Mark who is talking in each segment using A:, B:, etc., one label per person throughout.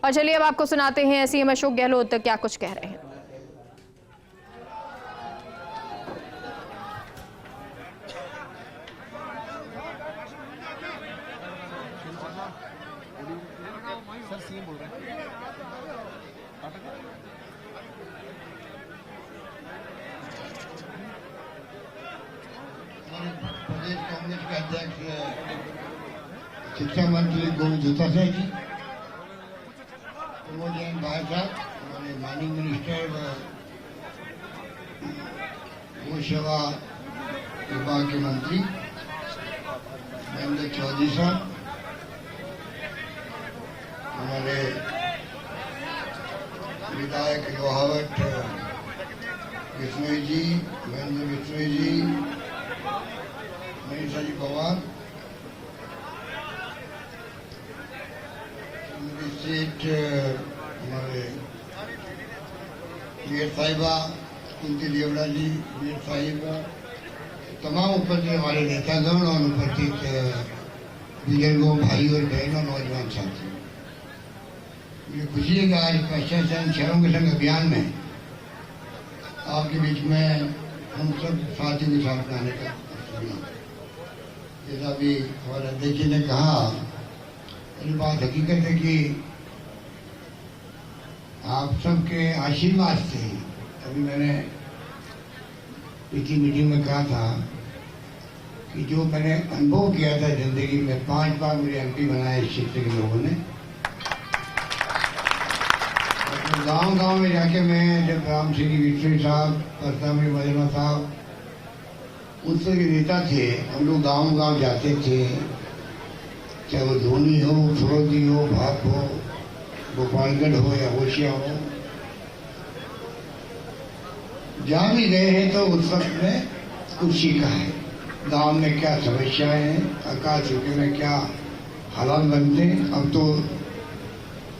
A: और चलिए अब आपको सुनाते हैं सीएम अशोक गहलोत क्या कुछ कह रहे हैं।
B: सर सीएम बोल रहे हैं।
C: प्रदेश कांग्रेस के अध्यक्ष शिक्षा मंत्री गोविंद धोतासरा जी, प्रमोद जैन भाई साहब, हमारे माइनिंग मिनिस्टर व गौ सेवा विभाग के मंत्री महेंद्र चौधरी साहब, हमारे विधायक लोहावट विष्णु जी, महेंद्र विष्णु जी, मनीषा जी पवार, स्टेट हमारे वीर साहिबा, कुंती देवड़ा जी, वीर साहिबा, तमाम उपस्थित हमारे नेतागण और उपस्थित बुजुर्गों, भाई और बहनों, नौजवान साथियों, मुझे खुशी है कि आज पश्चिम शहरों के संग अभियान में आपके बीच में हम सब साथियों के साथ आने का अवसर मिला। जैसा भी हमारे अध्यक्ष जी ने कहा, ये बात हकीकत है कि आप सबके आशीर्वाद से, अभी मैंने पिछली मीटिंग में कहा था कि जो मैंने अनुभव किया था जिंदगी में, 5 बार मुझे एमपी बनाया इस क्षेत्र के लोगों ने। गांव-गांव में जाके मैं, जब राम सिंह विष्णु साहब, परतामी मजमा साहब उस तरह के नेता थे, हम लोग गांव-गांव जाते थे, चाहे वो धोनी हो, फिरोजी हो, भाप हो, गोपालगढ़ हो या होशिया हो, जहां भी गए हैं तो उस वक्त में कुछ सीखा है। गांव में क्या समस्याएं हैं, आकाश युग में क्या हालात बनते हैं। अब तो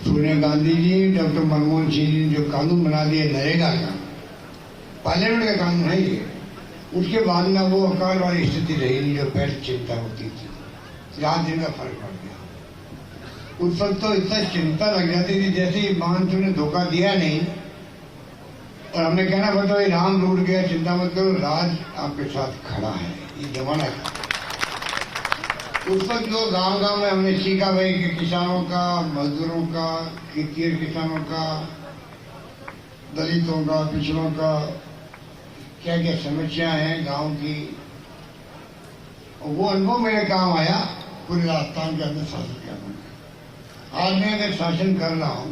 C: सोनिया गांधी जी, डॉक्टर मनमोहन सिंह जी जो कानून बना दिए नरेगा का, पार्लियामेंट का कानून है ये, उसके बाद में वो अकाल वाली स्थिति रही नहीं जो पहले चिंता होती थी। रात दिन का फर्क पड़ गया। उस वक्त तो इतना चिंता लग जाती थी जैसे ही मानसून ने धोखा दिया नहीं और हमने कहना पड़ता है राम लूट गया, चिंता मत करो, राज आपके साथ खड़ा है। ये जमाना था। उस वक्त जो गांव-गांव में हमने सीखा भाई कि किसानों का, मजदूरों का, खेतिहर किसानों का, दलितों का, पिछड़ों का क्या क्या समस्या हैं गांव की, और वो अनुभव मेरे काम आया पूरे राजस्थान के अंदर शासन करना। आज मैं अगर शासन कर रहा हूं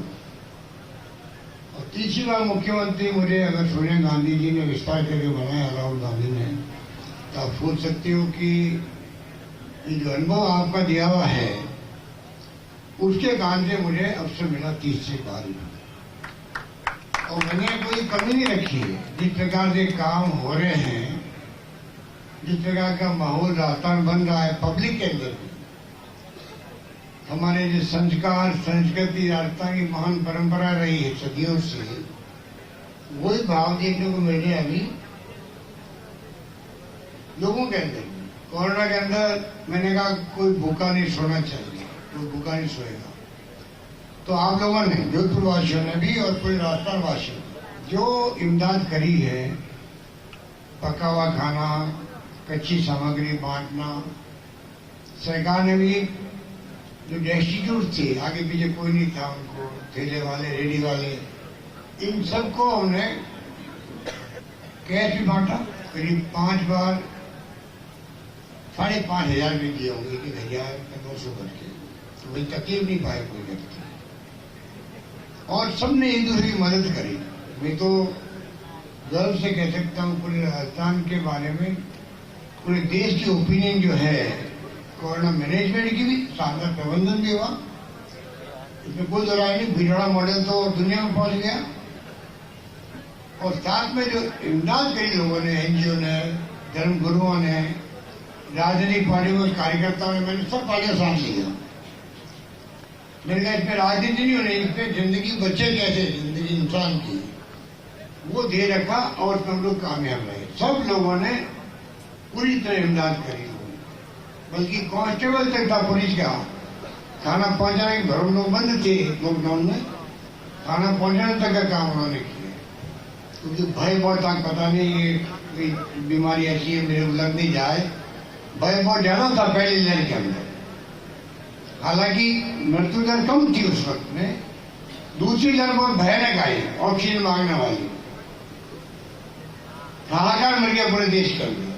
C: और तीसरी बार मुख्यमंत्री मुझे अगर सोनिया गांधी जी ने विस्तार करके बनाया, राहुल गांधी ने, तो आप सोच सकते हो कि ये जो अनुभव आपका दिया हुआ है उसके कारण से मुझे अवसर मिला तीसरी बार। और मैंने कोई कमी नहीं रखी है। जिस प्रकार से काम हो रहे हैं, जिस प्रकार का माहौल राजस्थान बन रहा है पब्लिक के अंदर, हमारे जो संस्कार, संस्कृति, राजस्थान की महान परंपरा रही है सदियों से, वही भाव देखने को मिल रहे अभी लोगों के अंदर। कोरोना के अंदर मैंने कहा कोई भूखा नहीं सोना चाहिए, कोई भूखा नहीं सोएगा। तो आप लोगों ने, जोधपुर वासियों ने भी और पूरे राजस्थान वासियों ने जो इमदाद करी है, पका हुआ खाना, कच्ची सामग्री बांटना, सरकार ने भी जो डेस्टिट्यूट थे, आगे पीछे कोई नहीं था उनको, ठेले वाले, रेडी वाले, इन सबको हमने कैश भी बांटा। करीब 5 बार 5,500 भी दिए होंगे, 1,000 200 करके, तो वही तकलीफ नहीं पाए कोई व्यक्ति। और सबने एक दूसरे की मदद करी। मैं तो गर्व से कह सकता हूँ पूरे राजस्थान के बारे में, पूरे देश की ओपिनियन जो है, कोरोना मैनेजमेंट की भी शानदार प्रबंधन भी हुआ, इसमें कोई दो राय नहीं। भिजड़ा मॉडल तो दुनिया में पहुंच गया। और साथ में जो इमदाद करी लोगों ने, एनजीओ ने, धर्म गुरुओं ने, राजनीतिक पार्टियों के कार्यकर्ताओं ने, मैंने सब पार्टियों साथ लिया। मैंने कहा इसमें राजनीति नहीं होनी, इसमें जिंदगी बचे कैसे, जिंदगी इंसान की, वो दे रखा और हम लोग कामयाब रहे। सब लोगों ने पूरी तरह इमदाद करी, बल्कि कांस्टेबल तक था पुलिस का, खाना पहुंचाने के घरों लोग बंद थे लॉकडाउन में, खाना पहुंचाने तक का काम उन्होंने किया, क्योंकि भय बहुत था, पता नहीं ये कोई बीमारी ऐसी है मेरे को लग नहीं जाए, भय बहुत ज्यादा था पहली लहर के अंदर। हालांकि मृत्यु दर कम थी उस वक्त में, दूसरी लहर बहुत भयानक आई, ऑक्सीजन मांगने वाली, हाहाकार मर गया पूरे देश के अंदर।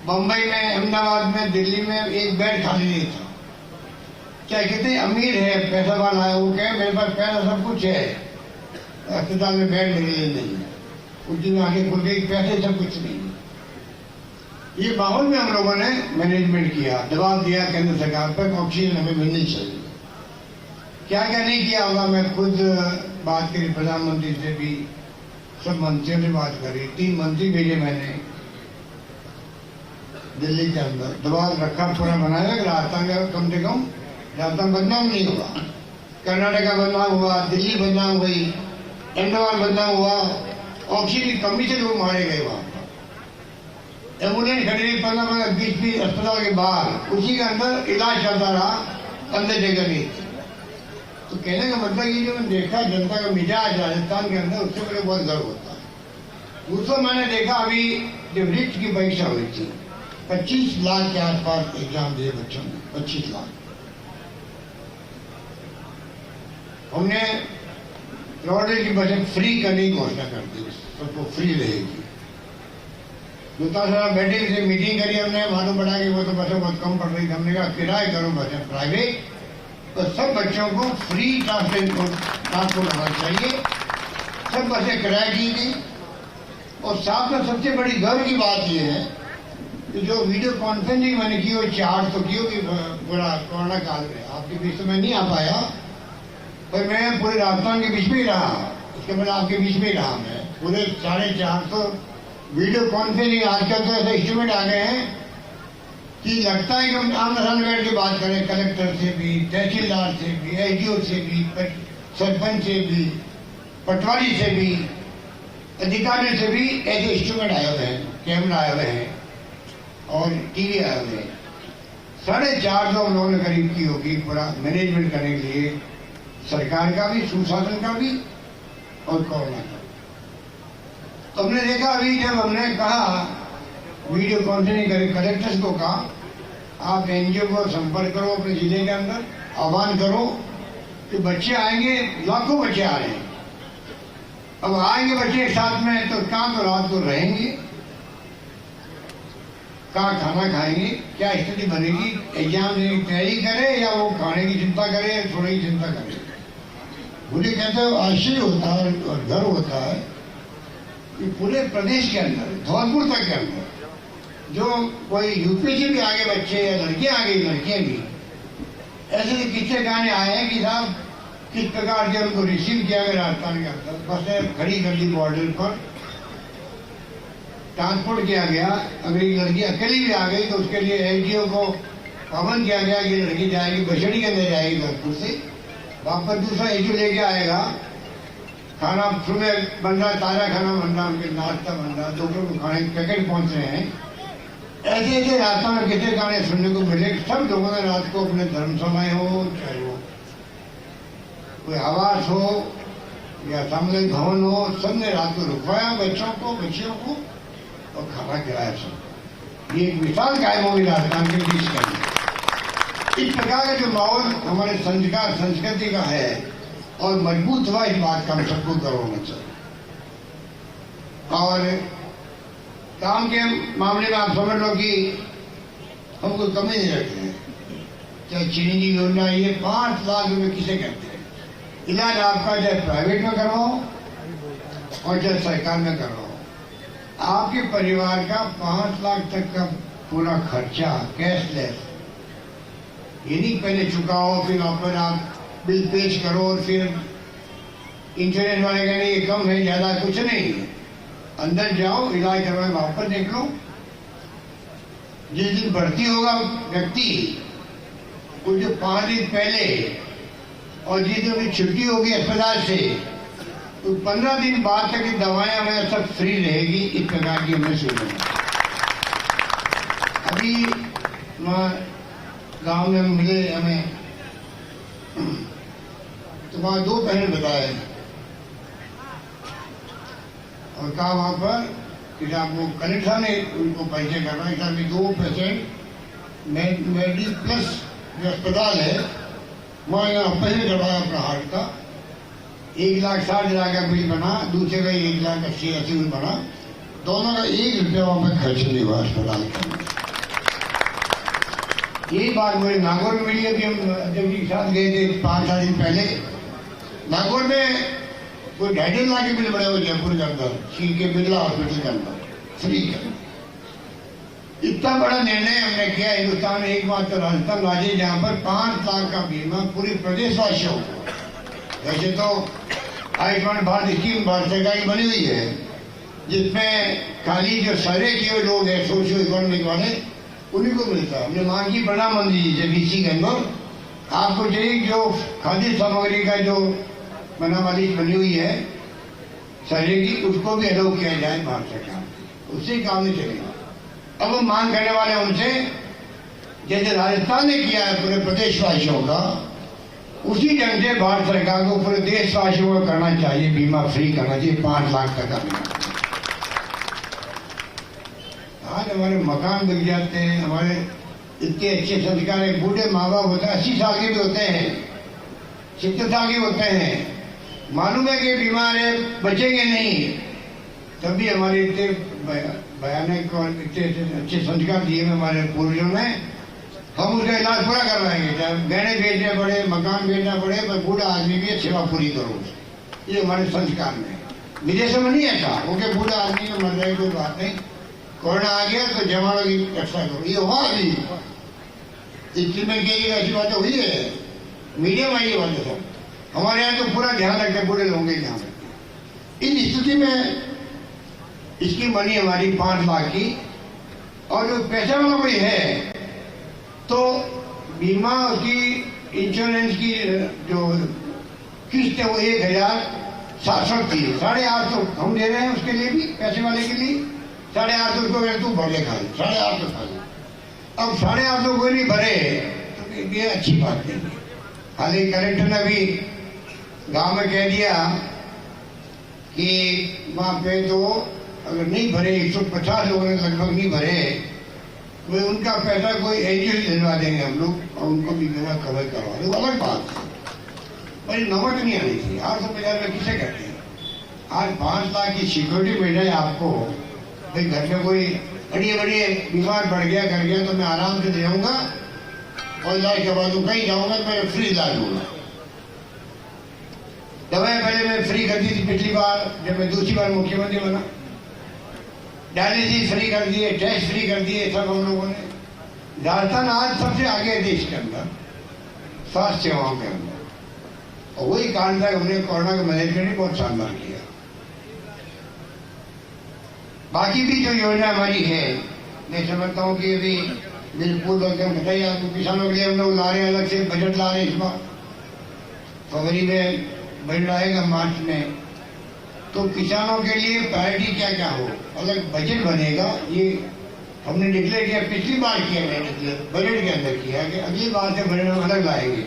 C: बम्बई में, अहमदाबाद में, दिल्ली में एक बेड खाली नहीं था। चाहे कितने अमीर है, पैसा वाला है, वो कहे मेरे पास पैसा सब कुछ है, अस्पताल में बेड मेरे लिए नहीं है, उस दिन आगे खुल गई, पैसे सब कुछ नहीं है। ये माहौल में हम लोगों ने मैनेजमेंट किया, दबाव दिया केंद्र सरकार पर, ऑक्सीजन हमें मिलनी चाहिए। क्या क्या नहीं किया होगा, मैं खुद बात करी प्रधानमंत्री से भी, सब मंत्रियों से बात करी, 3 मंत्री भेजे मैंने दिल्ली के अंदर, दबाव रखा, पूरा बनाया कि राजस्थान का कम से कम राजस्थान बदनाम नहीं हुआ, कर्नाटका बदनाम हुआ, दिल्ली बदनाम हुई, अंडमान बदनाम हुआ, ऑक्सीजन की कमी से लोग मारे गए वहां पर। एम्बुलेंस खड़ी रही 15-15, 20-20 अस्पताल के बाहर, उसी के अंदर इलाज चलता रहा, अंदर जगह नहीं थी। तो कहने का मतलब ये जो मैंने देखा जनता का मिजाज राजस्थान के अंदर, उससे मुझे बहुत गर्व होता है। दूसरा मैंने देखा अभी जब रिट की परीक्षा हुई थी, 25 लाख के आसपास एग्जाम दिए बच्चों ने, 25 लाख। हमने रोडवेज की बसें फ्री करने की घोषणा कर दी, सबको फ्री रहेगी। दूसरा बैठे से मीटिंग करी हमने, मालूम पड़ा कि वो तो बसें बहुत कम पड़ रही थी, हमने कहा किराए करो बसें प्राइवेट, तो सब बच्चों को फ्री ट्रांसपोर्ट होना चाहिए, सब बसें किराए की गई। और साथ में सबसे बड़ी गर्व की बात यह है कि जो वीडियो कॉन्फ्रेंसिंग मैंने की, वो 4 तो की होगी पूरा कोरोना काल में, आपके बीच में नहीं आ पाया, पर मैं पूरे राजस्थान के बीच में ही रहा, उसके बाद आपके बीच में ही रहा, मैं पूरे 450 वीडियो कॉन्फ्रेंसिंग। आजकल तो ऐसे इंस्ट्रूमेंट आ गए हैं कि लगता है कि हम आमने सामने बैठ के बात करें, कलेक्टर से भी, तहसीलदार से भी, एसडीओ से भी, सरपंच से भी, पटवारी से भी, अधिकारी से भी। ऐसे इंस्ट्रूमेंट आए हुए हैं, कैमरा आए हुए हैं और टीवी आए हुए हैं। 450 हम लोगों ने करीब की होगी पूरा मैनेजमेंट करने के लिए, सरकार का भी, सुशासन का भी और कोरोना का। तो हमने देखा अभी जब हमने कहा वीडियो कॉन्फ्रेंसिंग करें, कलेक्टर्स को कहा आप एनजीओ को संपर्क करो अपने जिले के अंदर, आह्वान करो कि बच्चे आएंगे, लाखों बच्चे आ रहे हैं। अब आएंगे बच्चे एक साथ में, तो कहाँ तो रात को रहेंगे, कहाँ खाना खाएंगे, क्या स्थिति बनेगी, एग्जाम देने की तैयारी करे या वो खाने की चिंता करे या सोने की चिंता करे। मुझे कहते हैं आश्चर्य होता है और गर्व होता है कि पूरे प्रदेश के अंदर, धौलपुर तक के अंदर, जो कोई यूपी से भी आगे बच्चे या लड़कियां आ गई, लड़कियां भी ऐसे किस्से गाने आए हैं कि साहब किस प्रकार से उनको रिसीव किया गया राजस्थान के अंदर, बसें खड़ी कर दी बॉर्डर पर, ट्रांसपोर्ट किया गया। अगर एक लड़की अकेली भी आ गई तो उसके लिए एसडीओ को पाबंद किया गया कि लड़की जाएगी बछड़ी के अंदर जाएगी धौलपुर से, वापस दूसरा एसडीओ लेके आएगा, खाना सुबह बन रहा, ताजा खाना बन रहा, उनके नाश्ता बन रहा, दोपहर को खाने के पैकेट पहुंच रहे हैं। ऐसे ऐसे रास्ता में कितने गाने सुनने को मिले। सब लोगों ने रात को अपने धर्मसभाएं हो, चाहे वो कोई आवास हो या सामुदायिक भवन हो, सबने रात को रुकवाया बच्चों को, बच्चियों को, और खाना खिलाया सबको। ये एक मिसाल कायम होगी राजस्थान के बीच का। इस प्रकार का जो माहौल हमारे संस्कार संस्कृति का है और मजबूत हुआ, इस बात का हम सबको गर्व होना चाहिए। और काम के मामले में आप समझ लो कि हम कोई कमी नहीं रखते हैं। चाहे चीनी की योजना, ये 5 लाख रुपए किसे कहते हैं। इलाज आपका चाहे प्राइवेट में करवाओ और चाहे सरकार में करवाओ, आपके परिवार का 5 लाख तक का पूरा खर्चा कैशलेस। ये नहीं पहले चुकाओ फिर वापस आप बिल पेश करो और फिर इंश्योरेंस वाले कहने ये कम है ज्यादा, कुछ नहीं है। अंदर जाओ, इलाज करवाए, वापस निकलो। जिस दिन भर्ती होगा व्यक्ति, कुछ 5 दिन पहले और जिस दिन उसकी छुट्टी होगी अस्पताल से, तो 15 दिन बाद तक की दवाएं हमें सब फ्री रहेगी। इस प्रकार की हमने सुना। अभी गांव में मिले हमें तो वहाँ 2 पैनल बताए और कहा वहाँ पर कि आप वो कलेक्टर ने उनको परिचय करना है कि 2 पेशेंट मेडी प्लस जो अस्पताल है वहाँ यहाँ पहले करवाया अपना हार्ट का 1,60,000 का बिल बना, दूसरे का 1,80,000 बना, दोनों का 1 रुपया वहाँ पर खर्च नहीं हुआ अस्पताल का। यही बात मुझे नागौर में मिली है कि हम अध्यक्ष जी के साथ गए थे 5-6 दिन पहले। नागौर में कोई 2.5 लाख के बिल बड़े हुए जयपुर के अंदर, सी के बिरला हॉस्पिटल के अंदर फ्री का। इतना बड़ा निर्णय हमने किया हिंदुस्तान में एकमात्र राजस्थान राज्य जहाँ पर 5 लाख का बीमा पूरे प्रदेशवासियों को। वैसे तो आयुष्मान भारत स्कीम भारत सरकार की बनी हुई है जिसमें खाली जो सर्वे किए हुए लोग हैं सोशियो इकोनॉमिक वाले उन्हीं को मिलता है। हमने मांग की प्रधानमंत्री जी से बीसी के अंदर आपको चाहिए जो खाद्य सामग्री का जो बनावाली बनी हुई है सर्वे की उसको भी अलाउ किया जाए भारत सरकार, उससे काम नहीं चलेगा। अब हम मांग करने वाले उनसे जैसे राजस्थान ने किया है पूरे प्रदेशवासियों का, उसी ढंग से भारत सरकार को पूरे देशवासियों को करना चाहिए, बीमा फ्री करना चाहिए 5 लाख तक का बीमा। आज हमारे मकान बिक जाते हैं, हमारे इतने अच्छे संस्कार है, बूढ़े माँ बाप होते हैं 80 साल के भी होते हैं, 70 साल के होते हैं, मालूम है कि बीमार है बचेंगे नहीं, तब भी हमारे इतने भयानक और इतने अच्छे संस्कार दिए हैं हमारे पूर्वजों ने, हम उसका इलाज पूरा करवाएंगे, चाहे गहने बेचने पड़े, मकान बेचना पड़े, पर बूढ़ा आदमी की सेवा पूरी करो। ये हमारे संस्कार में, विदेशों में नहीं ऐसा ओके बूढ़ा आदमी को मर जाए कोई बात नहीं, कोरोना आ गया तो जवानों की रक्षा करो, ये हुआ अभी इस ट्रीटमेंट की ऐसी बातें हुई है, मीडिया में ये बातें सब। हमारे यहाँ तो पूरा ध्यान रखते बूढ़े लोगों के ध्यान रखते। इस स्थिति में इसकी बनी हमारी 5 लाख की, और जो पैसा वाला कोई है तो बीमा की इंश्योरेंस की जो किस्त है वो 1,700 की, 850 हम दे रहे हैं उसके लिए भी, पैसे वाले के लिए 850 को तू भरे खाली 850 खाली। अब 850 कोई नहीं भरे तो ये अच्छी बात नहीं है। हालांकि कलेक्टर ने भी गांव में कह दिया कि वहाँ पे तो अगर नहीं भरे 150 लोगों ने लगभग नहीं भरे वो उनका पैसा कोई एनजीओ दिलवा देंगे हम लोग और उनको भी बीमा कवर करवा दो, अलग बात है। पर नमक नहीं आनी थी 850 में किसे कहते हैं। आज 5 लाख की सिक्योरिटी मिल जाए आपको, भाई घर में कोई बड़ी बीमार पड़ गया कर गया तो मैं आराम से जाऊंगा और इलाज करवा दूँ, कहीं जाऊंगा तो मैं फ्री इलाज दूंगा। दवाएं पहले मैं फ्री कर दी थी पिछली बार जब मैं दूसरी बार मुख्यमंत्री बना, डायलिसिस फ्री कर दिए, टेस्ट फ्री कर दिए, सब हम लोगों ने। राजस्थान आज सबसे आगे है देश के अंदर स्वास्थ्य सेवाओं के अंदर, और वही कारण था हमने कोरोना का मैनेजमेंट बहुत शानदार किया। बाकी भी जो योजना हमारी है मैं समझता हूँ कि अभी बिल्कुल बताइए आपको, किसानों के लिए हम लोग ला रहे हैं, अलग से बजट ला रहे हैं इस बार, फरवरी में बजट आएगा मार्च में, तो किसानों के लिए प्रायोरिटी क्या क्या हो, अलग बजट बनेगा। ये हमने डिक्लेयर किया, पिछली बार किया मैंने डिक्लेयर बजट के अंदर किया कि अगली बार से बजट हम अलग लाएंगे।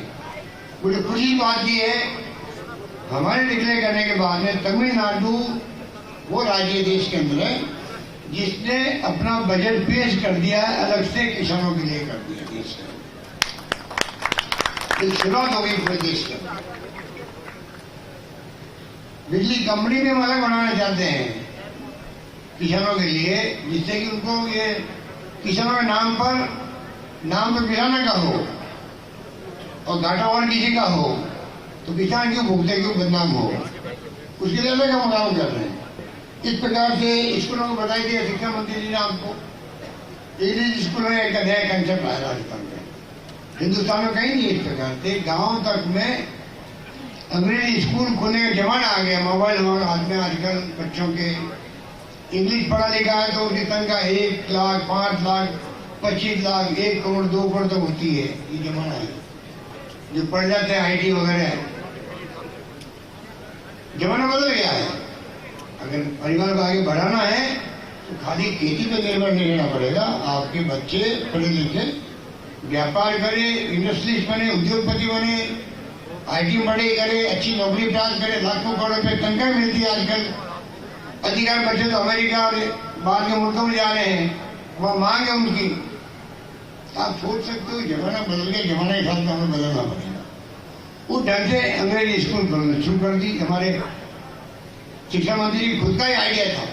C: मुझे खुशी बात ये है हमारे डिक्लेयर करने के बाद में तमिलनाडु वो राज्य देश के अंदर है जिसने अपना बजट पेश कर दिया है, अलग से किसानों के लिए कर दिया देश का, एक शुरुआत हो गई पूरे देश के अंदर। बिजली कंपनी भी हम अलग बनाना चाहते हैं किसानों के लिए, जिससे कि उनको ये किसानों के नाम पर किसाना का हो और घाटा और किसी का हो तो किसान क्यों भुगते, क्यों बदनाम हो, उसके लिए अलग हम काम कर रहे हैं। इस प्रकार से स्कूलों को बताई दिया शिक्षा मंत्री जी ने आपको, इंग्लिश स्कूलों में एक नया कंसेप्ट आया राजस्थान में, हिंदुस्तान में कहीं नहीं इस प्रकार से। गाँव तक में अंग्रेजी स्कूल खोलने का जमाना आ गया, मोबाइल हमारे हाथ में आजकल बच्चों के, इंग्लिश पढ़ा लिखा है तो उनकी तनख्वाह 1 लाख 5 लाख 25 लाख 1 करोड़ 2 करोड़ तक होती है। ये जमाना है जो पढ़ जाते हैं IT वगैरह, जमाना बदल गया है। अगर परिवार को आगे बढ़ाना है तो खाली खेती पर निर्भर नहीं रहना पड़ेगा, आपके बच्चे पढ़े लिखे व्यापार करें, इंडस्ट्रीज बने, उद्योगपति बने, आईटी में पढ़ाई करे, अच्छी नौकरी प्राप्त करे, लाखों करोड़ रुपए तनख्वाह मिलती है आजकल। अधिकांश बच्चे तो अमेरिका और बाहर के मुल्कों में जा रहे हैं, वह मांग है उनकी। आप सोच सकते हो जमाना बदल गया, जमाना के साथ हमें बदलना पड़ेगा। उस ढंग से अंग्रेजी स्कूल खोलना शुरू कर दी। हमारे शिक्षा मंत्री जी खुद का ही आइडिया था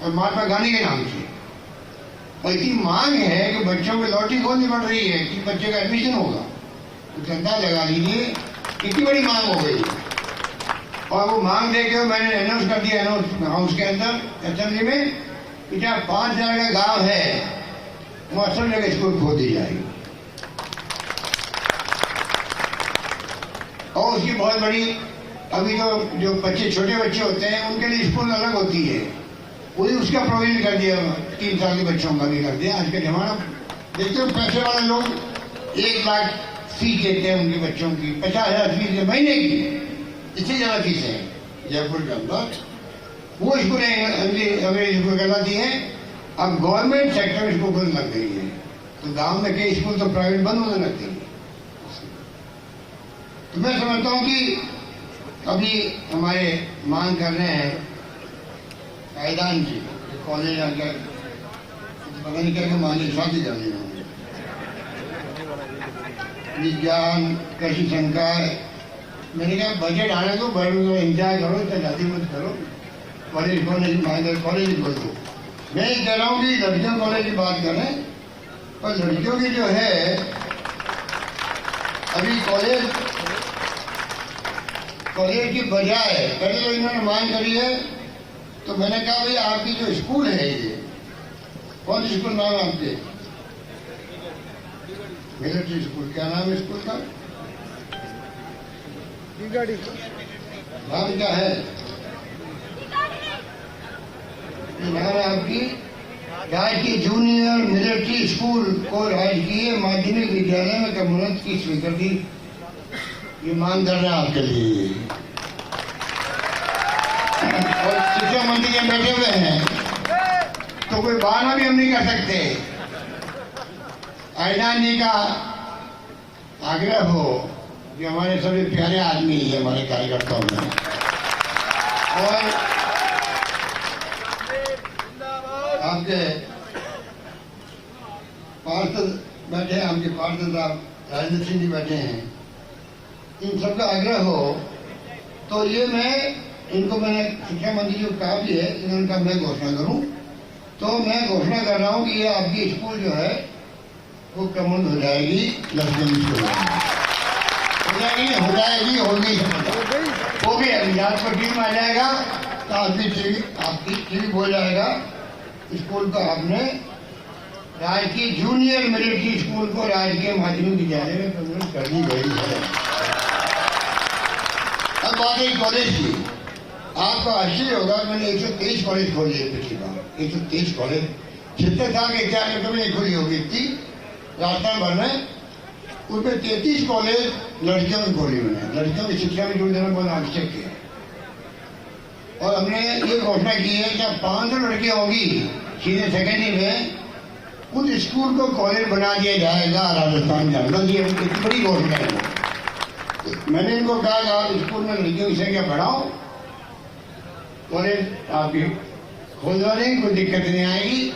C: और महात्मा गांधी के नाम से। और इतनी मांग है कि बच्चों में लॉटरी खोलनी पड़ रही है कि बच्चे का एडमिशन होगा। तो अंदाज लगा लीजिए कितनी बड़ी मांग हो गई। और वो मांग देके मैंने अनाउंस कर दिया हाउस के अंदर असेंबली में कि जहाँ 5,000 का गांव है वहाँ सब जगह स्कूल खोल दी जाएगी। और उसकी बहुत बड़ी, अभी तो जो बच्चे छोटे बच्चे होते हैं उनके लिए स्कूल अलग होती है, वही उसका प्रोविजन कर दिया। 3 साल के बच्चों का भी कर दिया। आज का जमाना देखते हो, पैसे वाले लोग 1 लाख फीस देते हैं उनके बच्चों की, 50,000 फीस है महीने की, इससे ज्यादा फीस है जयपुर के अंदर। वो स्कूल अंग्रेजी स्कूल कहलाती है। अब गवर्नमेंट सेक्टर में स्कूल लग गई है, तो गांव में कई स्कूल तो प्राइवेट बंद होने लगते हैं। तो मैं समझता हूँ कि अभी हमारे मांग कर रहे हैं पायदान जी कॉलेज आकर पता नहीं करके मांगे शादी जाने होंगे, विज्ञान कृषि संकाय। मैंने कहा बजट आने दो, बजट में इंतजार करो, इतना जल्दी मत करो, कॉलेज मांगे कॉलेज बोल दो। मैं ये कह रहा हूँ कि लड़कियों कॉलेज की बात करें, और लड़कियों की जो है अभी कॉलेज की बजाय पहले तो इन्होंने मांग करी है। तो मैंने कहा भाई आपकी जो स्कूल है ये कौन सी स्कूल नाम है आपके? Military school. क्या नाम है स्कूल का? नाम क्या है? नाम है आपकी राजकीय जूनियर मिलिट्री स्कूल को राजकीय माध्यमिक विद्यालय में कमोन्नत की स्वीकृति। ये मांग कर रहे हैं आपके लिए। और शिक्षा मंत्री के बैठे हुए हैं, तो कोई बहाना भी हम नहीं कर सकते। ऐलान जी का आग्रह हो कि हमारे सभी प्यारे आदमी है हमारे कार्यकर्ताओं में, और आपके पार्षद बैठे हैं, आपके पार्षद राजेंद्र सिंह जी बैठे हैं, इन सबका आग्रह हो तो ये मैंने शिक्षा मंत्री जी को कहा भी है, इन्होंने कहा मैं घोषणा करूं, तो मैं घोषणा कर रहा हूं कि ये आपकी स्कूल जो है वो कमोन्नत हो जाएगी, लड़कियों की स्कूल होगी वो भी अभियान पर टीम आ जाएगा, तो आपकी टीम हो जाएगा। स्कूल को आपने राजकीय जूनियर मिलिट्री स्कूल को राजकीय माध्यमिक विद्यालय में कन्वर्ट कर दी गई है। अब बात है कॉलेज की। आपको आश्चर्य होगा, मैंने 123 कॉलेज खोली है पिछली बार। 123 कॉलेज 70 साल के इतिहास में कभी नहीं खुली होगी इतनी राजस्थान भर में। उसमें 33 कॉलेज लड़कियों में खोली मैंने। लड़कियों की शिक्षा में जुड़ देना बहुत आवश्यक है। और हमने ये घोषणा की है कि 500 लड़कियां होगी सीनियर सेकेंडरी में, उस स्कूल को कॉलेज बना दिया जाएगा राजस्थान के अंदर। ये इतनी बड़ी घोषणा है। मैंने इनको कहा कि आप स्कूल में लड़कियों की संख्या बढ़ाओ, कॉलेज आपकी खोल देंगे, कोई दिक्कत नहीं आएगी।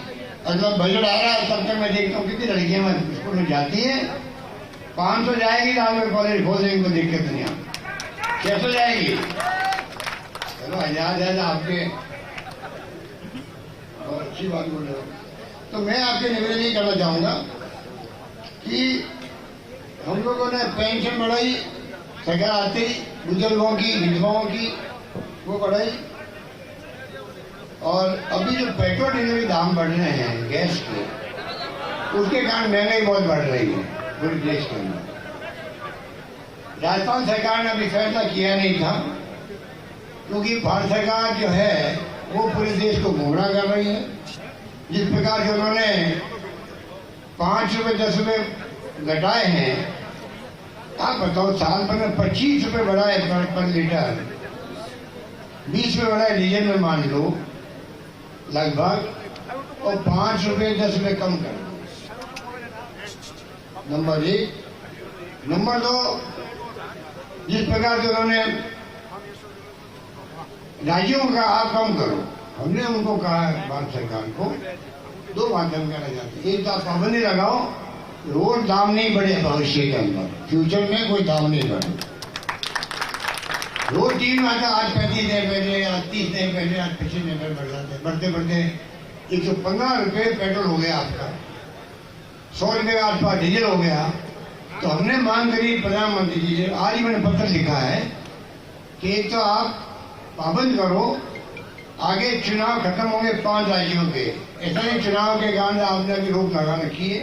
C: अगला बजट आ रहा है, तब तक मैं देखता हूँ कितनी लड़कियां स्कूल में जाती हैं। 500 जाएगी तो आप कॉलेज खोल देंगे, कोई दिक्कत नहीं आएगी। 600 जाएगी, चलो 1000 है आपके, बहुत अच्छी बात बोल रहे हो। तो मैं आपके निवेदन ये करना चाहूंगा कि हम लोगों ने पेंशन बढ़ाई, सरकार आते ही बुजुर्गों की, विधवाओं की वो बढ़ाई। और अभी जो पेट्रोल डीजल के दाम बढ़ रहे हैं गैस के, उसके कारण महंगाई बहुत बढ़ रही है पूरे देश के अंदर। राजस्थान सरकार ने अभी फैसला किया नहीं था, क्योंकि भारत सरकार जो है वो पूरे देश को गुमराह कर रही है। जिस प्रकार से उन्होंने 5 रुपए 10 रुपए घटाए हैं, आप बताओ साल भर में 25 रुपए बढ़ाए पर लीटर, 20 रुपए बढ़ाए डीजल में मान लो लगभग, और 5 रुपए 10 रुपए कम कर दो। नंबर 1। नंबर 2, जिस प्रकार से उन्होंने राज्यों का आप कम करो, हमने उनको कहा है भारत सरकार को दो बातें हम कहना चाहते हैं। एक तो आप पाबंदी लगाओ, रोज दाम नहीं बढ़े भविष्य के अंदर, फ्यूचर में कोई दाम नहीं बढ़े। रोज टीवी में आता आज 35 नहीं पहले, आज 30 नहीं पहले, आज 25 नहीं पहले बढ़ जाते, बढ़ते बढ़ते 115 रुपये पेट्रोल हो गया आपका, 100 रुपये का आसपास डीजल हो गया। तो हमने मांग करी प्रधानमंत्री जी से, आज ही मैंने पत्र लिखा है कि एक तो आप पाबंद करो, आगे चुनाव खत्म होंगे 5 राज्यों के, ऐसा नहीं चुनाव के कारण आपने अभी रोक लगा रखी है,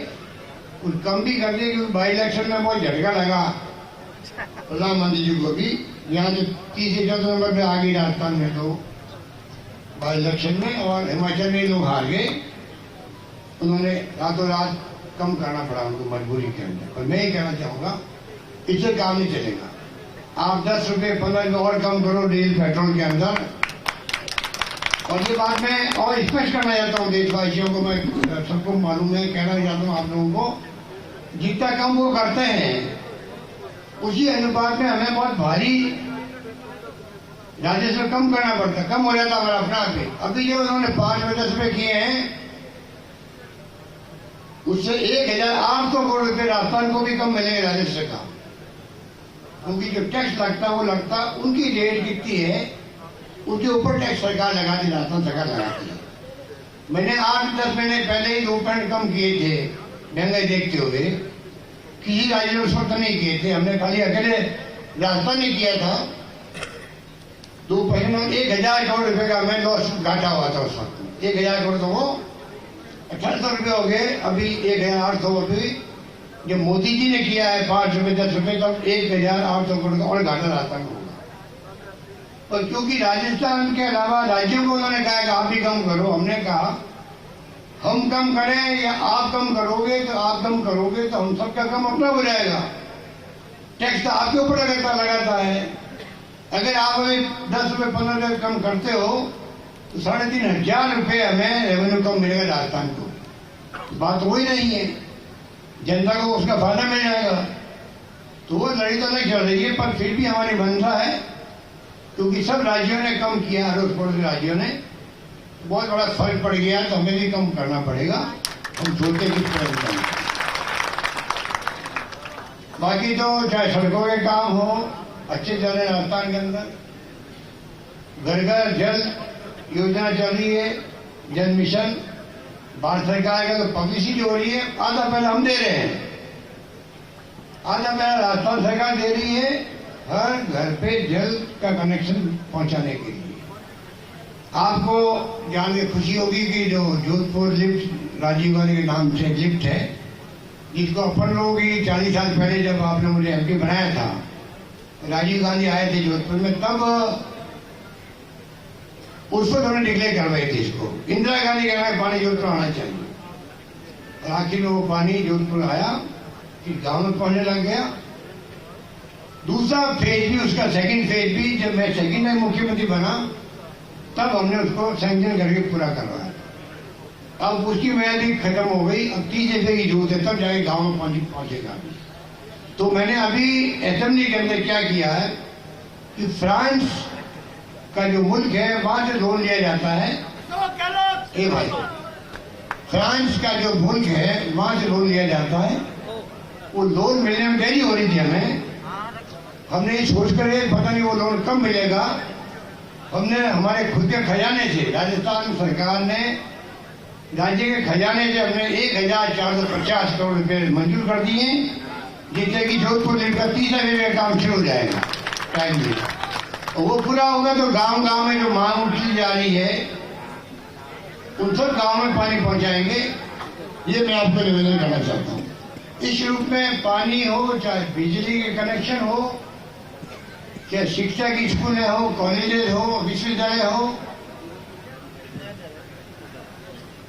C: कुछ कम भी कर दिए क्योंकि बाई इलेक्शन में बहुत झटका लगा प्रधानमंत्री जी को भी। यहाँ से 30 से 14 नंबर पे आ गई राजस्थान में तो बाई इलेक्शन में, और हिमाचल में लोग हार गए, उन्होंने रातों रात कम करना पड़ा उनको मजबूरी के अंदर। पर मैं ये कहना चाहूँगा इससे काम नहीं चलेगा। आप 10 रुपये 15 रुपये और कम करो डीजल पेट्रोल के अंदर। और ये बात मैं और स्पष्ट करना चाहता हूँ देशवासियों को, मैं सबको मालूम है, कहना चाहता हूँ आप लोगों को, जितना कम वो करते हैं उसी अनुपात में हमें बहुत भारी राजस्व कम करना पड़ता है, कम हो जाता हमारा अपना पे। अभी जो उन्होंने 5 रुपये 10 रुपये किए हैं उससे 1800 करोड़ रुपये राजस्थान को भी कम मिलेंगे राजस्व का, क्योंकि जो टैक्स लगता है वो लगता, उनकी रेट कितनी है उसके ऊपर टैक्स सरकार लगाती, राजस्थान सरकार लगाती है। मैंने 8-10 महीने पहले ही 2% कम किए थे महंगाई देखते हुए, किसी राज्य ने उस वक्त नहीं किए थे, हमने खाली अकेले राजस्थान ने किया था। 2% 1000 करोड़ रुपए का हमें लॉस घाटा हुआ था उस वक्त। 1000 करोड़ तो वो 1800 रुपये हो गए, अभी 1800 रुपये जब मोदी जी ने किया है 5 रुपये 10 रुपये, तब 1800 करोड़ का और घाटा राजस्थान होगा। और क्योंकि राजस्थान के अलावा राज्यों को उन्होंने कहा कि आप भी कम करो, हमने कहा हम कम करें या आप कम करोगे, तो आप कम करोगे तो हम सबका कम अपना हो जाएगा। टैक्स तो आपके ऊपर लगाता है। अगर आप अभी 10 रुपये 15 रुपये कम करते हो तो 3500 रुपये हमें रेवेन्यू कम मिलेगा राजस्थान को। बात वही नहीं है, जनता को उसका फायदा मिल जाएगा। तो वो लड़ी तो नहीं चल रही है, पर फिर भी हमारी मंशा है, क्योंकि सब राज्यों ने कम किया, अड़ोस पड़ोस राज्यों ने, बहुत बड़ा फर्क पड़ गया, तो हमें भी कम करना पड़ेगा। हम छोटे किस तरह कम। बाकी तो चाहे सड़कों के काम हो अच्छे चल रहे राजस्थान के अंदर, घर घर जल योजना चल रही है, जल मिशन भारत सरकार का तो पब्लिसिटी हो रही है। आधा पहले हम दे रहे हैं, आधा पहले राजस्थान सरकार दे रही है हर घर पे जल का कनेक्शन पहुंचाने के लिए। आपको जान के खुशी होगी कि जो जोधपुर लिफ्ट राजीव गांधी के नाम से लिफ्ट है, जिसको अपन लोग ही 40 साल पहले जब आपने मुझे एमपी बनाया था, राजीव गांधी आए थे जोधपुर में, तब उस वक्त उन्होंने डिक्लेयर करवाई थी इसको। इंदिरा गांधी कह रहा है पानी जोधपुर आना चाहिए, और आखिर में वो पानी जोधपुर आया, फिर गांव में पहुंचने लग गया। दूसरा फेज भी, उसका सेकंड फेज भी, जब मैं सेकंड टाइम मुख्यमंत्री बना तब हमने उसको सैंक्शन करके पूरा करवाया। अब उसकी मियादी खत्म हो गई, अब 30 रुपये की जरूरत है, तब जाके गाँव में पहुंचेगा। तो मैंने अभी असेंबली के अंदर क्या किया है कि फ्रांस का जो मुल्क है वहां से लोन लिया जाता है। ए भाई, फ्रांस का जो मुल्क है वहां से लोन लिया जाता है, वो लोन मिलने में देरी हो रही थी हमें। हमने ये सोच कर पता नहीं वो लोन कब मिलेगा, हमने हमारे खुद के खजाने से, राजस्थान सरकार ने राज्य के खजाने से हमने 1450 करोड़ रुपए मंजूर कर दिए, जिससे कि जोधपुर लिफ्ट का 30 रुपये का काम शुरू हो जाएगा टाइम में। और वो पूरा होगा तो गांव गांव में जो मांग उठती जा रही है उन सब गांव में पानी पहुंचाएंगे। ये मैं आपको निवेदन करना चाहता हूँ। इस रूप में पानी हो, चाहे बिजली के कनेक्शन हो, चाहे शिक्षा की स्कूलें हो, कॉलेजेस हो, विश्वविद्यालय हो,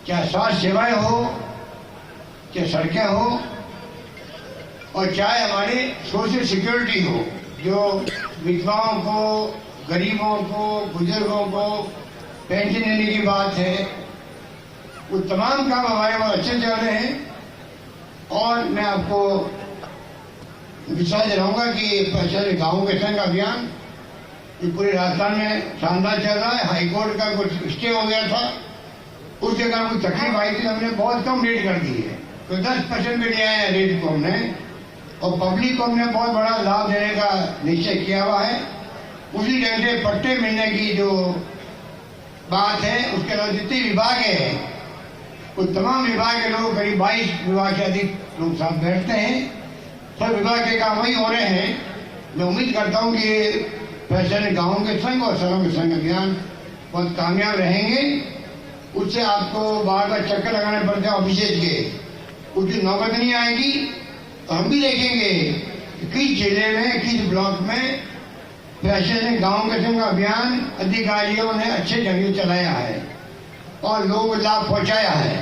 C: चाहे स्वास्थ्य सेवाएं हो, चाहे सड़कें हो, और चाहे हमारी सोशल सिक्योरिटी हो, जो विधवाओं को, गरीबों को, बुजुर्गों को पेंशन देने की बात है, वो तमाम काम हमारे वहाँ अच्छे चल रहे हैं। और मैं आपको विश्वास दिलाऊंगा कि पहले गाँव के संग अभियान ये पूरे राजस्थान में शानदार चल रहा है। हाईकोर्ट का कुछ स्टे हो गया था, उस जगह कोई तकलीफ आई थी, हमने बहुत कम रेट कर दी है, तो 10% में ले आए हैं रेट को हमने, और पब्लिक को हमने बहुत बड़ा लाभ देने का निश्चय किया हुआ है। उसी ढंग से पट्टे मिलने की जो बात है, उसके अलावा जितने विभाग हैं उन तमाम विभाग के लोग, करीब 22 विभाग से अधिक लोग साथ बैठते हैं, सब विभाग के काम वही हो रहे हैं। मैं उम्मीद करता हूँ कि फैशन गाँव के संग और शहरों के संग अभियान बहुत कामयाब रहेंगे। उससे आपको बार बार चक्कर लगाने पड़ते हैं अभिषेक के, उसकी नौबत नहीं आएगी। हम भी देखेंगे कि किस जिले में, किस ब्लॉक में फैशन गाँव के संग अभियान अधिकारियों ने अच्छे ढंग से चलाया है और लोगों को लाभ पहुंचाया है।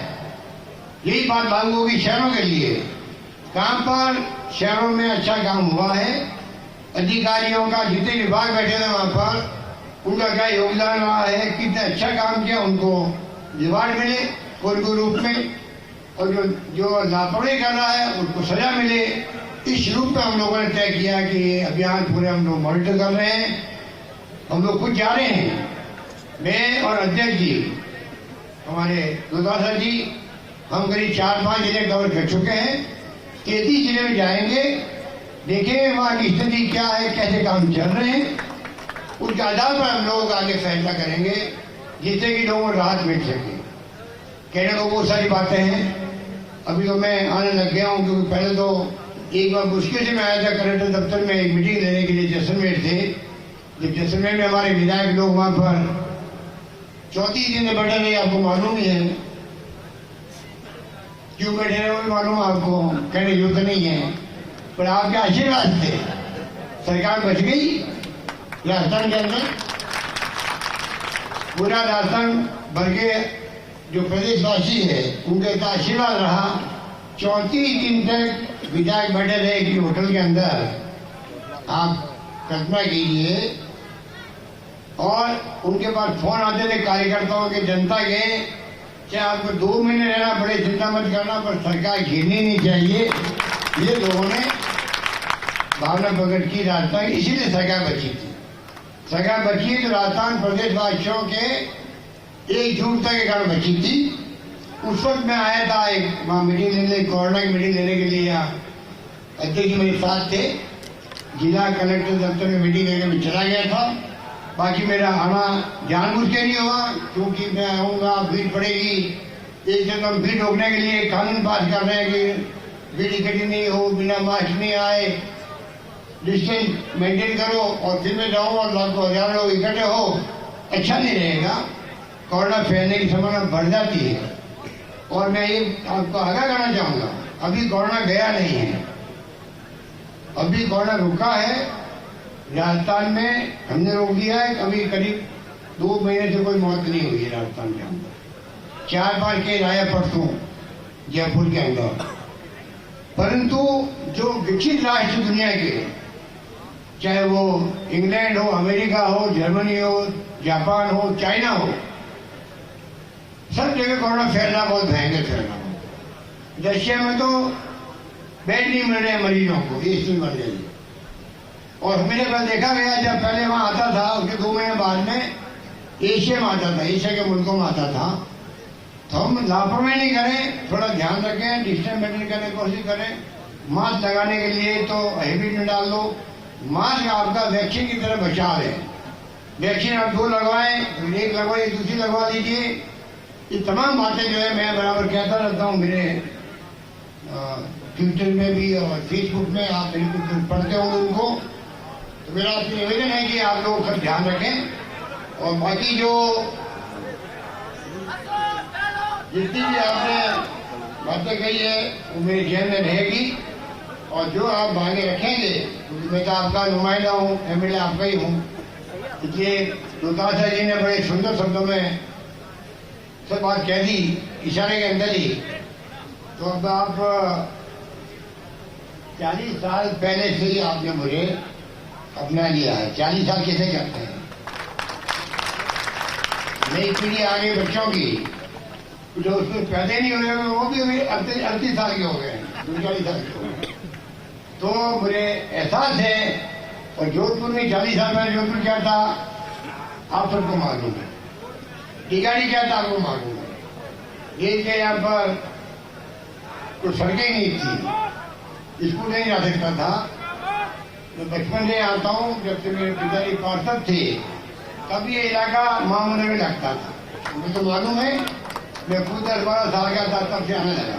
C: यही बात लागू होगी शहरों के लिए। कहाँ पर शहरों में अच्छा काम हुआ है, अधिकारियों का जितने विभाग बैठे थे वहां पर उनका क्या योगदान रहा है, कितने अच्छा काम किया, उनको रिवार्ड मिले कोई रूप में, और जो लापरवाही कर रहा है उनको सजा मिले। इस रूप में हम लोगों ने तय किया कि ये अभियान पूरे हम लोग मॉनिटर कर रहे हैं। हम लोग खुद जा रहे हैं, मैं और अध्यक्ष जी, हमारे दुर्गासा जी, हम करीब 4-5 जिले कवर कर चुके हैं। 33 जिले में जाएंगे, देखेंगे वहाँ की स्थिति क्या है, कैसे काम चल रहे हैं, उसके आधार पर हम लोग आगे फैसला करेंगे जिससे कि लोगों को राहत मिल सके। कहने को बहुत सारी बातें हैं, अभी तो मैं आने लग गया हूँ, क्योंकि पहले तो एक बार मुश्किल से मैं आया था कलेक्टर दफ्तर में एक मीटिंग लेने के लिए जैसलमेर थे। जब जैसलमेर में हमारे विधायक लोग वहाँ पर 34 दिन बैठे रहे, आपको मालूम ही है क्यों बैठे रहे, वो भी मालूम आपको, कहने युद्ध नहीं है, पर आपके आशीर्वाद थे सरकार बच गई राजस्थान के अंदर। पूरा राजस्थान भर के जो प्रदेशवासी है उनके का आशीर्वाद रहा। 34 दिन तक विधायक बैठे रहे कि होटल के अंदर, आप कल्पना कीजिए, और उनके पास फोन आते थे कार्यकर्ताओं के, जनता के, चाहे आपको 2 महीने रहना पड़े चिंता मत करना, पर सरकार घिरनी नहीं चाहिए। ये लोगों ने भावना प्रकट की राजस्थान, इसीलिए सरकार बची थी। सरकार बची तो राजस्थान प्रदेशवासियों के एकजुटता के कारण बची थी। उस वक्त मैं आया था एक वहाँ मीटिंग लेने, कोरोना की मीटिंग लेने के लिए, यहाँ अध्यक्ष मेरे साथ थे, जिला कलेक्टर दफ्तर में मीटिंग लेने में चला गया था। बाकी मेरा आना जानबूझ के नहीं हुआ, क्योंकि मैं आऊँगा भीड़ पड़ेगी, एक जगह हम भीड़ रोकने के लिए कानून पास कर रहे हैं कि भीड़ इकट्ठी नहीं हो, बिना मास्क नहीं आए, डिस्टेंस मेंटेन करो, और फिर मैं जाऊँ और लाखों हजार लोग इकट्ठे हो, अच्छा नहीं रहेगा, कोरोना फैलने की संभावना बढ़ जाती है। और मैं ये आपको आगाह करना चाहूँगा, अभी कोरोना गया नहीं है, अभी कोरोना रुका है। राजस्थान में हमने रोक दिया है, अभी करीब 2 महीने से कोई मौत नहीं हुई है राजस्थान के अंदर। 4 केस आया परसों जयपुर के अंदर। परंतु जो विकसित राष्ट्र दुनिया के, चाहे वो इंग्लैंड हो, अमेरिका हो, जर्मनी हो, जापान हो, चाइना हो, सब जगह कोरोना फैलना बहुत भयंकर फैलना हो। रशिया में तो बेड नहीं मिल रहे मरीजों को, इसलिए मर गए। और मेरे पास देखा गया, जब पहले वहां आता था उसके 2 महीने बाद में एशिया में आता था, एशिया के मुल्कों में आता था। तो हम लापरवाही नहीं करें, थोड़ा ध्यान रखें, डिस्टेंस मेंटेन करने की कोशिश करें। मास्क लगाने के लिए तो हैबिट में डाल दो। मास्क आपका वैक्सीन की तरह बचाव है। वैक्सीन आप 2 लगवाएं, एक लगवाइए, दूसरी लगवा लीजिए। ये तमाम बातें जो है मैं बराबर कहता रहता हूँ, मेरे ट्विटर में भी और फेसबुक में, आप बिल्कुल पढ़ते होंगे उनको। तो मेरा आपसे निवेदन है कि आप लोग सब ध्यान रखें, और बाकी जो जितनी भी आपने बातें कही है वो मेरे जेब में रहेगी, और जो आप आगे रखेंगे, क्योंकि मैं तो आपका नुमाइंदा हूँ, एमएलए आपका ही हूँ, इसलिए दुर्गासा जी ने बड़े सुंदर शब्दों में सब बात कह दी, इशारे के अंदर ही। तो अब आप 40 साल पहले से ही आपने मुझे अपना लिया है। 40 साल कैसे करते हैं, नई पीढ़ी आ गई बच्चों की, जो उसमें पैदा नहीं हुए वो भी 38 साल के हो गए, 39 साल के हो गए। तो तो मुझे एहसास है। और जोधपुर में 40 साल में जोधपुर क्या था आप सबको मालूम है, टिगाड़ी क्या था आपको मालूम है। ये के यहाँ पर कुछ सड़कें नहीं थी, स्कूल नहीं जा सकता था। मैं बचपन से आता हूँ, जब से मेरे पिताजी पार्षद थे तब ये इलाका मामले में लगता था। मुझे तो मालूम है, मैं खुद 10-12 साल का था तब से आने लगा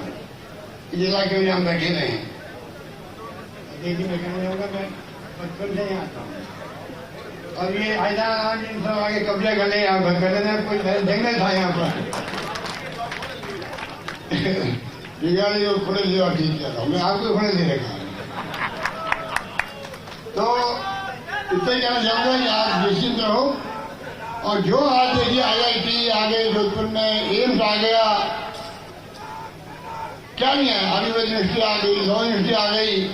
C: इस इलाके में हम बैठे रहे हैं। देखिए मैं कहने होगा मैं बचपन से यहाँ आता हूँ। और ये आज इन सब आगे कब्जा कर ले, यहाँ पर कर लेना, कोई जंगल था यहाँ पर बिगाड़ी और खुले लेवा ठीक किया था, मैं आपको खुले ले रखा है। तो इतने कहना चाहूंगा कि आप निश्चिंत रहो। और जो आज देखिए IIT आ गई जोधपुर में, एम्स आ गया, क्या नहीं है, आयुर्वेद यूनिवर्सिटी आ गई, लॉ यूनिवर्सिटी आ गई।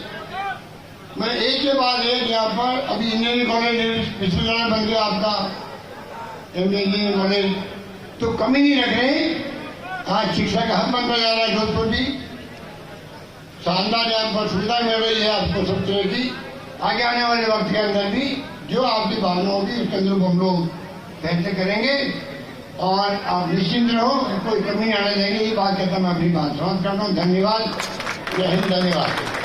C: मैं एक के बाद एक यहाँ पर अभी इंजीनियरिंग कॉलेज पिछले साल बन गया आपका इंजीनियरिंग कॉलेज, तो कमी नहीं रख रहे। आज शिक्षा का हब बनता जा रहा है जोधपुर भी, शानदार यहाँ पर सुविधा मिल रही है आपको सब तरह की। आगे आने वाले वक्त के अंदर भी जो आपकी भावना होगी उसके अंदर हम लोग फैसले करेंगे। और आप निश्चिंत रहो, कोई कमी नहीं आने देंगे। ये बात कहता मैं अपनी बात समाप्त करता हूँ। धन्यवाद, जय हिंद, धन्यवाद।